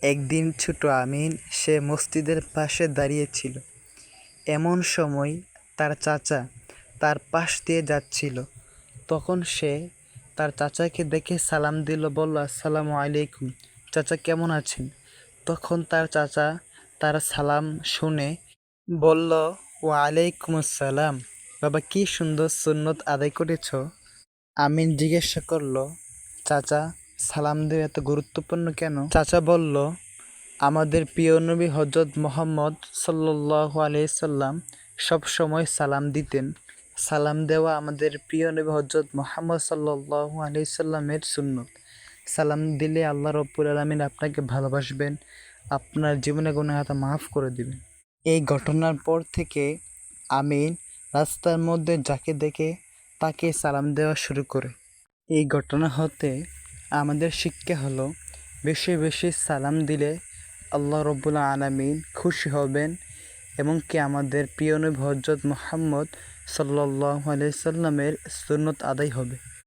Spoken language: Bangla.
একদিন ছোট আমিন সে মসজিদের পাশে দাঁড়িয়েছিল। এমন সময় তার চাচা তার পাশ দিয়ে যাচ্ছিল। তখন সে তার চাচাকে দেখে সালাম দিল, বলল, আসসালামু আলাইকুম, চাচা কেমন আছেন? তখন তার চাচা তার সালাম শুনে বলল, ওয়ালাইকুম আসসালাম, বাবা কি সুন্দর সুন্নত আদায় করেছ। আমিন জিজ্ঞাসা করল, চাচা সালাম দেওয়া এত গুরুত্বপূর্ণ কেন? চাচা বলল, আমাদের প্রিয় নবী হযরত মুহাম্মদ সাল্লাল্লাহু আলাইহি সাল্লাম সব সময় সালাম দিতেন। সালাম দেওয়া আমাদের প্রিয় নবী হযরত মুহাম্মদ সাল্লাল্লাহু আলাইহি সাল্লামের সুন্নত। সালাম দিলে আল্লাহ রাব্বুল আলামিন আপনাকে ভালোবাসবেন, আপনার জীবনের গুনাহ মাফ করে দিবেন। এই ঘটনার পর থেকে আমিন রাস্তার মধ্যে যাকে দেখে তাকে সালাম দেওয়া শুরু করে। এই ঘটনা হতে আমাদের শিক্ষা হলো, বেশি বেশি সালাম দিলে আল্লাহ রাব্বুল আলামিন খুশি হবেন এবং কি আমাদের প্রিয় নবী হযরত মুহাম্মদ সাল্লাল্লাহু আলাইহি সাল্লামের সুন্নত আদায় হবে।